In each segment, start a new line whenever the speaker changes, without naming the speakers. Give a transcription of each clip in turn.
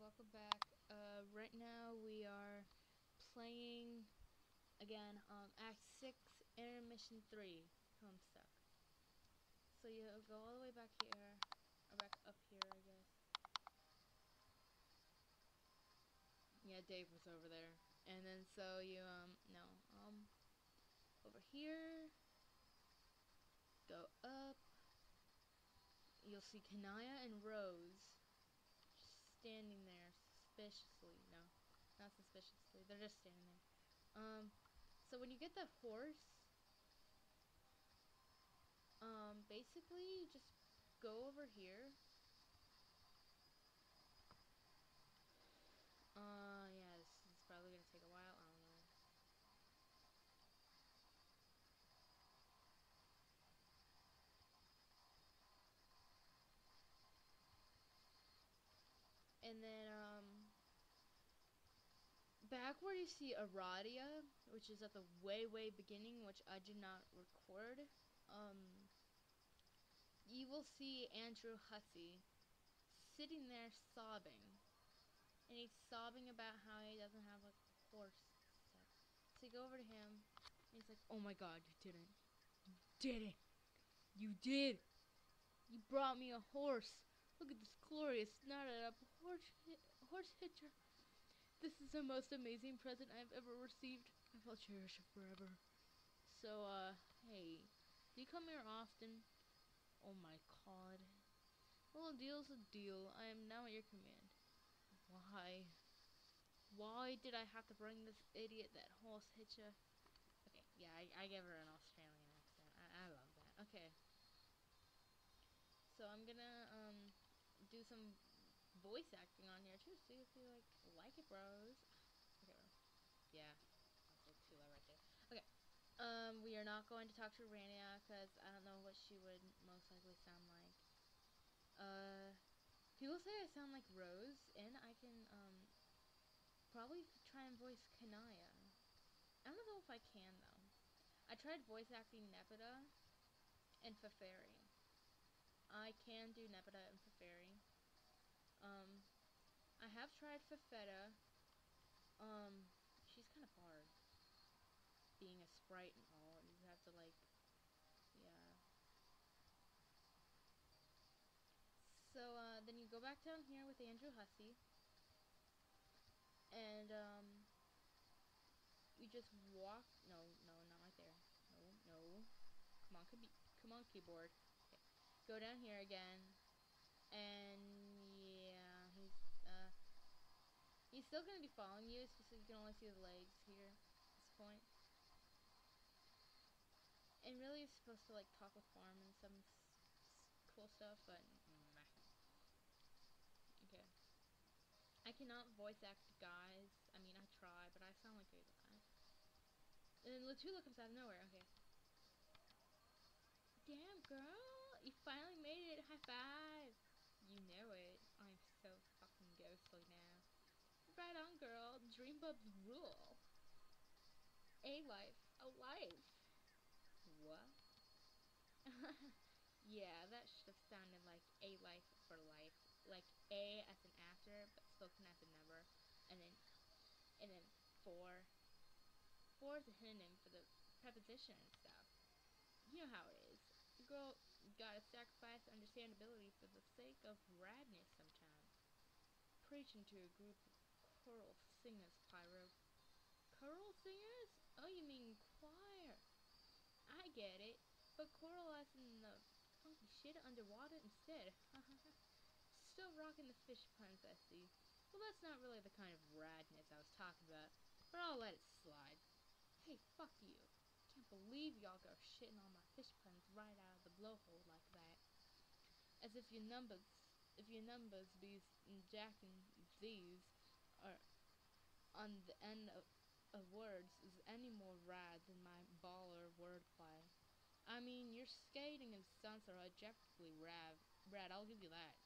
welcome back. Right now we are playing again, Act 6, Intermission 3, Homestuck. So you go all the way back here, or back up here, I guess. Yeah, Dave was over there. And then so you, over here, go up, you'll see Kanaya and Rose just standing there suspiciously. No, not suspiciously, they're just standing there. So when you get the horse, basically you just go over here. Yeah, this is probably gonna take a while, I don't know. And then, back where you see Aradia, which is at the way beginning, which I did not record, you will see Andrew Hussey sitting there sobbing. And he's sobbing about how he doesn't have a horse set. So you go over to him, and he's like, "Oh my god, you didn't. You did it. You did. You brought me a horse. Look at this glorious knotted up horse hitcher. This is the most amazing present I've ever received. I will cherish it forever." So, hey, do you come here often? Oh my god. Well, a deal's a deal. I am now at your command. Why? Why did I have to bring this idiot that horse hitcher? Okay, yeah, I gave her an Australian accent. I love that. Okay. So I'm gonna, do some voice acting on here too, see if you like it, bros. Okay, bro. Yeah, that's like too low right there. Okay, we are not going to talk to Rania because I don't know what she would most likely sound like. People say I sound like Rose, and I can probably try and voice Kanaya. I don't know if I can though. I tried voice acting Nepeta and Feferi. I can do Nepeta and Feferi. I have tried Fefeta. She's kind of hard. Being a sprite and all, you have to yeah. So, then you go back down here with Andrew Hussey. And, you just walk, no, not right there. No. Come on, keyboard. Okay. Go down here again. And, yeah, he's still gonna be following you, so you can only see the legs here at this point. And really, you're supposed to, talk with Farm and some cool stuff, but, meh. Okay. I cannot voice act guys. I mean, I try, but I sound like a guy. And then Latula comes out of nowhere. Okay. Damn, girl! You finally made it! High five! You know it. I'm so fucking ghostly now. Right on, girl. Dream bubs rule. A life. A life. What? Yeah, that should have sounded like a life for life. Like A as an after, but spoken as a never. And then for. For is a synonym for the preposition and stuff. You know how it is. The girl gotta sacrifice understandability for the sake of radness sometimes. Preaching to a group of choral singers, Pyro. Choral singers? Oh, you mean choir. I get it. But choral as in the funky shit underwater instead. Still rocking the fish puns, I see. Well, that's not really the kind of radness I was talking about, but I'll let it slide. Hey, fuck you. Can't believe y'all go shitting on my fish puns right out of the blowhole like that. As if your numbers these Jack and these are on the end of words is any more rad than my baller wordplay. I mean, your skating and stunts are objectively rad, I'll give you that.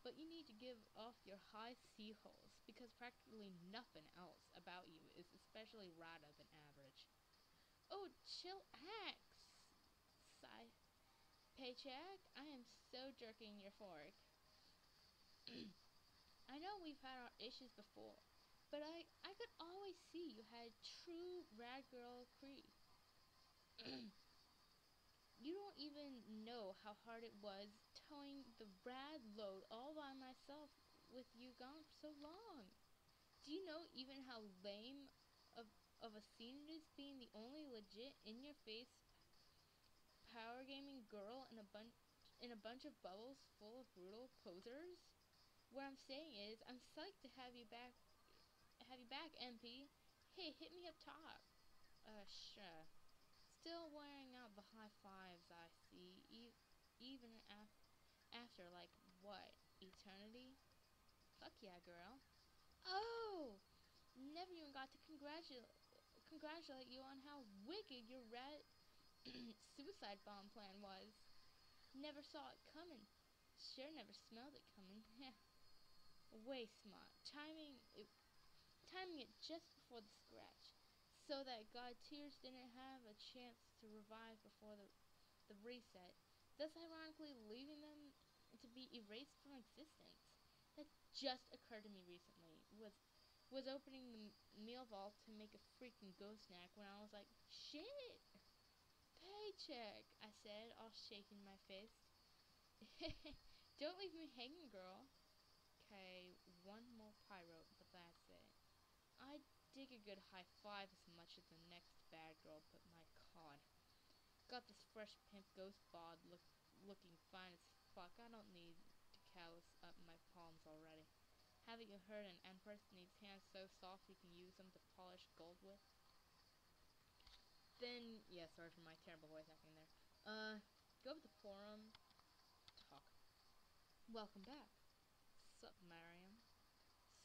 But you need to give off your high sea holes, because practically nothing else about you is especially radder than average. Oh, chill axe! Sigh. Paycheck, I am so jerking your fork. I know we've had our issues before, but I could always see you had true rad girl creed. You don't even know how hard it was towing the rad load all by myself with you gone for so long. Do you know even how lame of, of a scene it is being the only legit in-your-face power gaming girl in a bunch of bubbles full of brutal posers? What I'm saying is, I'm psyched to have you back, MP. Hey, hit me up top. Sure. Still wearing out the high fives, I see. Even after, like, what? Eternity? Fuck yeah, girl. Oh! Never even got to congratulate you on how wicked your red suicide bomb plan was. Never saw it coming. Sure never smelled it coming. Way smart. Timing it just before the scratch, so that God Tears didn't have a chance to revive before the reset, thus ironically leaving them to be erased from existence. That just occurred to me recently. Was opening the meal vault to make a freaking ghost snack when I was like, shit! Paycheck, I said, all shaking my fist. Don't leave me hanging, girl. Okay, one more pyro, but that's it. I dig a good high five as much as the next bad girl, but my god. Got this fresh pimp ghost bod looking fine as fuck. I don't need to callus up my palms already. Haven't you heard an empress needs hands so soft you can use them to polish gold with? Then, yeah, sorry for my terrible voice acting there. Go up to Forum, talk. Welcome back. Sup, Mariam?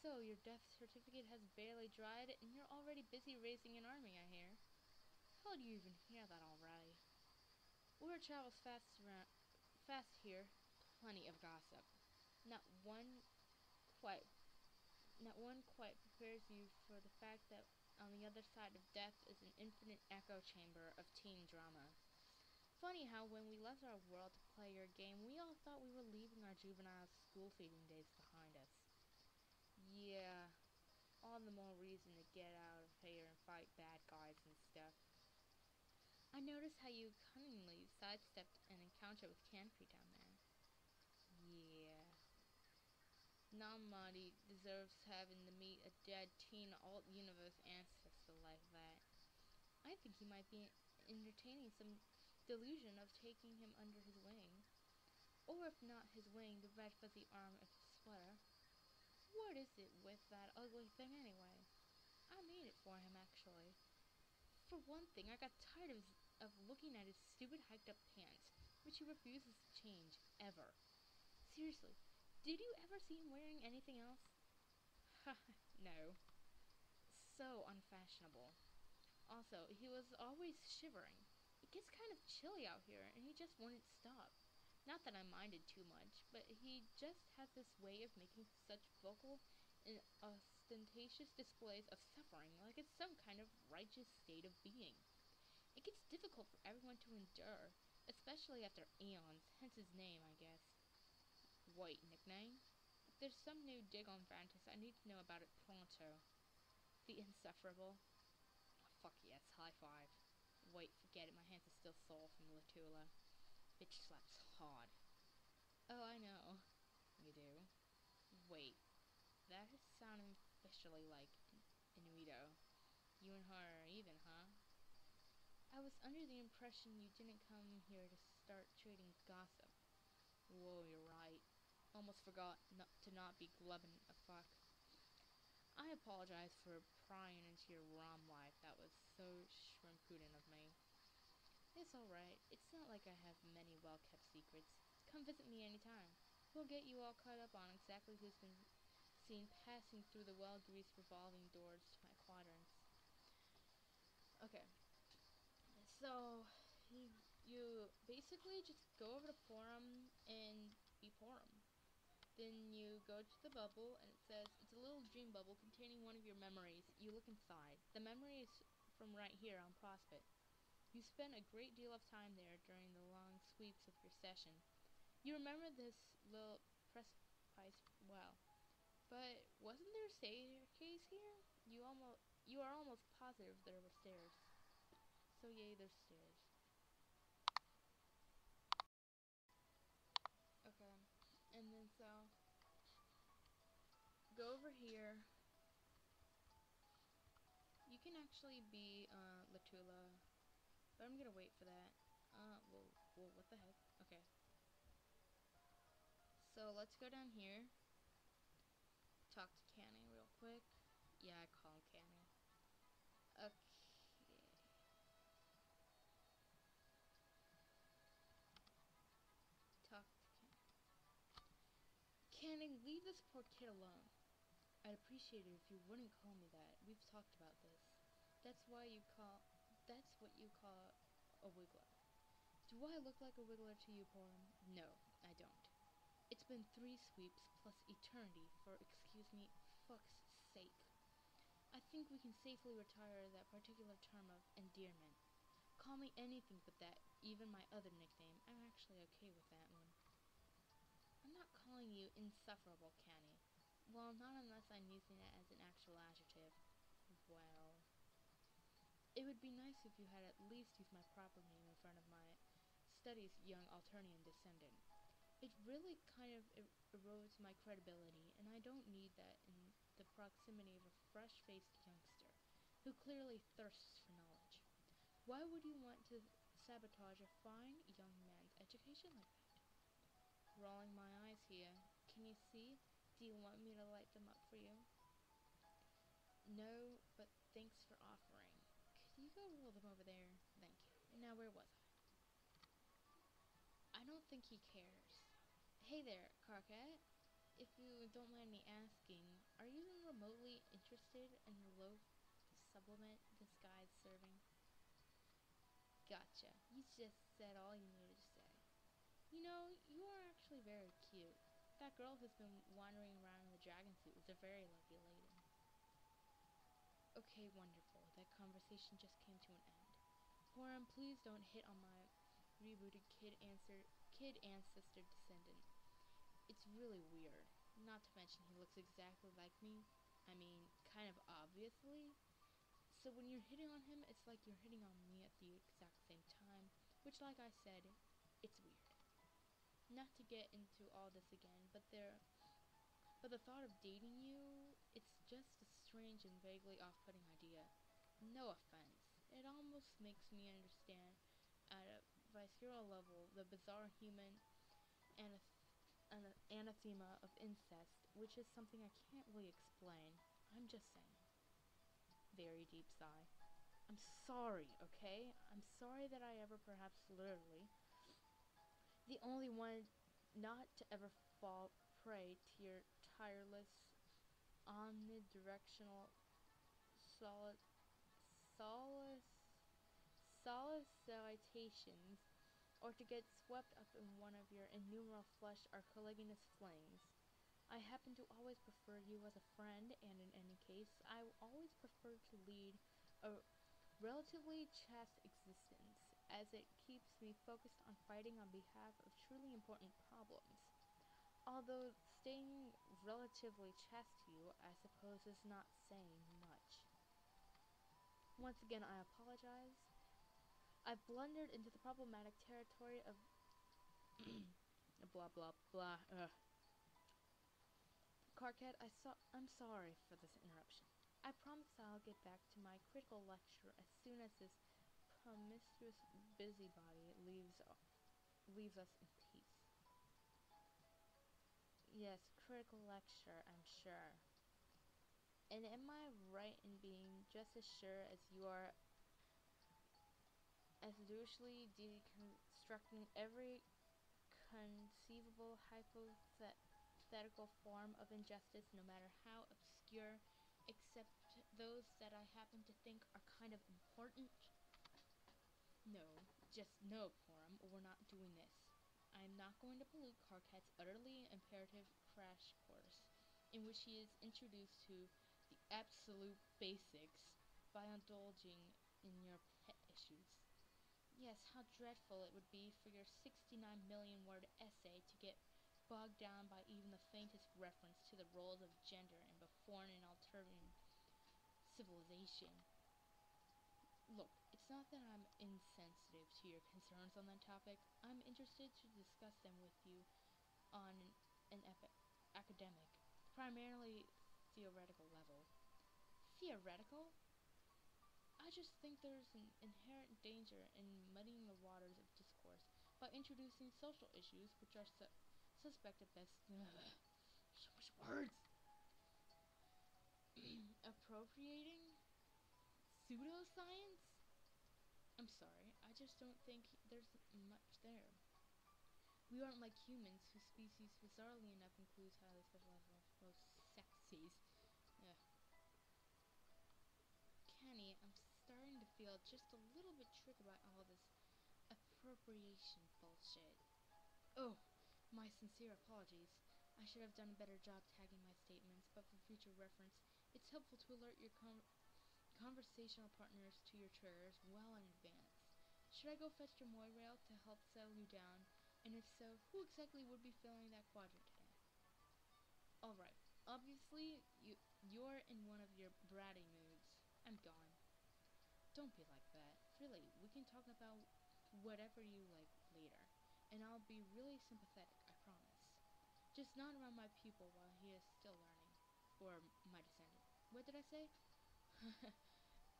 So, your death certificate has barely dried, and you're already busy raising an army, I hear. How do you even hear that already? Word travels fast here. Plenty of gossip. Not one quite, not one quite prepares you for the fact that on the other side of death is an infinite echo chamber of teen drama. Funny how when we left our world to play your game, we all thought we were leaving our juvenile school feeding days behind us. Yeah, all the more reason to get out of here and fight bad guys and stuff. I noticed how you cunningly sidestepped an encounter with Cancri down there. Yeah. Nobody deserves having to meet a dead teen alt-universe ancestor like that. I think he might be entertaining some delusion of taking him under his wing. Or if not his wing, the red fuzzy arm of his sweater. What is it with that ugly thing anyway? I made it for him, actually. For one thing, I got tired of looking at his stupid hiked up pants, which he refuses to change, ever. Seriously, did you ever see him wearing anything else? Ha, no. So unfashionable. Also, he was always shivering. It gets kind of chilly out here, and he just wouldn't stop. Not that I minded too much, but he just has this way of making such vocal and ostentatious displays of suffering, like it's some kind of righteous state of being. It gets difficult for everyone to endure, especially after eons, hence his name, I guess. Wait, nickname? If there's some new dig on Vantis, I need to know about it pronto. The insufferable. Oh, fuck yes, high five. Wait, forget it, my hands are still sore from Latula. Bitch slaps hard. Oh, I know. You do? Wait, that is sounding officially like Inuito. You and her are even, huh? I was under the impression you didn't come here to start trading gossip. Whoa, you're right. Almost forgot to not be glubbing a fuck. I apologize for prying into your ROM life. That was so shrimpudent of me. It's alright. It's not like I have many well-kept secrets. Come visit me anytime. We'll get you all caught up on exactly who's been seen passing through the well-greased revolving doors to my quadrants. Okay. So, you basically just go over to Forum and be Forum. Then you go to the bubble, and it says, it's a little dream bubble containing one of your memories. You look inside. The memory is from right here on Prospect. You spent a great deal of time there during the long sweeps of your session. You remember this little precipice well. But wasn't there a staircase here? You are almost positive there were stairs. So yay, there's stairs. Okay. And then so go over here. You can actually be Latula, but I'm gonna wait for that. Well, what the heck? Okay. So let's go down here. Talk to Canny real quick. Yeah, I call him Canny. Okay. Talk to Canny. Canny, leave this poor kid alone. I'd appreciate it if you wouldn't call me that. We've talked about this. That's what you call a wiggler. Do I look like a wiggler to you, Porum? No, I don't. It's been 3 sweeps plus eternity for, excuse me, fuck's sake. I think we can safely retire that particular term of endearment. Call me anything but that, even my other nickname. I'm actually okay with that one. I'm not calling you insufferable, Canny. Well, not unless I'm using it as an actual adjective. Well, it would be nice if you had at least used my proper name in front of my study's young Alternian descendant. It really kind of erodes my credibility, and I don't need that in the proximity of a fresh-faced youngster who clearly thirsts for knowledge. Why would you want to sabotage a fine young man's education like that? Rolling my eyes here. Can you see? Do you want me to light them up for you? No, but thanks for offering. Could you go roll them over there? Thank you. Now, where was I? I don't think he cares. Hey there, Carcat. If you don't mind me asking, are you even remotely interested in the loaf supplement this guy's serving? Gotcha. You just said all you needed to say. You know, you are actually very cute. That girl who's been wandering around in the dragon suit was a very lucky lady. Okay, wonderful. That conversation just came to an end. Porum, please don't hit on my rebooted kid ancestor descendant. It's really weird. Not to mention he looks exactly like me. I mean, kind of obviously. So when you're hitting on him, it's like you're hitting on me at the exact same time. Which, like I said, it's weird. Not to get into all this again, but the thought of dating you, it's just a strange and vaguely off-putting idea. No offense. It almost makes me understand at a visceral level the bizarre human anathema of incest, which is something I can't really explain. I'm just saying. Very deep sigh. I'm sorry, okay? I'm sorry that I ever, perhaps literally, the only one not to ever fall prey to your tireless, omnidirectional solid, solace, solicitations, or to get swept up in one of your innumerable flesh or colliginous flings. I happen to always prefer you as a friend, and in any case, I always prefer to lead a relatively chaste existence, as it keeps me focused on fighting on behalf of truly important problems. Although staying relatively chaste to you, I suppose, is not saying much. Once again, I apologize. I've blundered into the problematic territory of blah blah blah. Carcat, I'm sorry for this interruption. I promise I'll get back to my critical lecture as soon as this promiscuous busybody leaves us in peace. Yes, critical lecture, I'm sure. And am I right in being just as sure as you are assiduously deconstructing every conceivable hypothetical form of injustice, no matter how obscure, except those that I happen to think are kind of important? No, just no, Porum, or we're not doing this. I am not going to pollute Carcat's utterly imperative crash course, in which he is introduced to the absolute basics by indulging in your pet issues. Yes, how dreadful it would be for your 69 million word essay to get bogged down by even the faintest reference to the roles of gender in both foreign and alternate civilization. Look, it's not that I'm insensitive to your concerns on that topic. I'm interested to discuss them with you on an academic, primarily theoretical level. Theoretical? I just think there's an inherent danger in muddying the waters of discourse by introducing social issues which are suspect at best. So much words! Appropriating? Pseudoscience? I'm sorry, I just don't think there's much there. We aren't like humans, whose species bizarrely enough includes highly specialized most sexes. Ugh. Kenny, I'm starting to feel just a little bit triggered by all this appropriation bullshit. Oh, my sincere apologies. I should have done a better job tagging my statements, but for future reference, it's helpful to alert your conversational partners to your triggers well in advance. Should I go fetch your Moirail to help settle you down? And if so, who exactly would be filling that quadrant today? Alright, obviously, you're in one of your bratty moods. I'm gone. Don't be like that. Really, we can talk about whatever you like later. And I'll be really sympathetic, I promise. Just not around my pupil while he is still learning. Or my descendant. What did I say?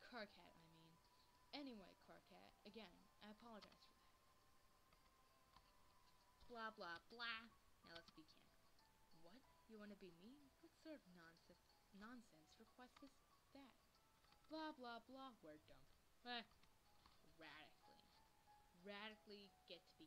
Carcat, I mean. Anyway, Carcat, again, I apologize for that. Blah, blah, blah. Now let's be candid. What? You want to be me? What sort of nonsense request is that? Blah, blah, blah, word dump. Radically. Radically get to be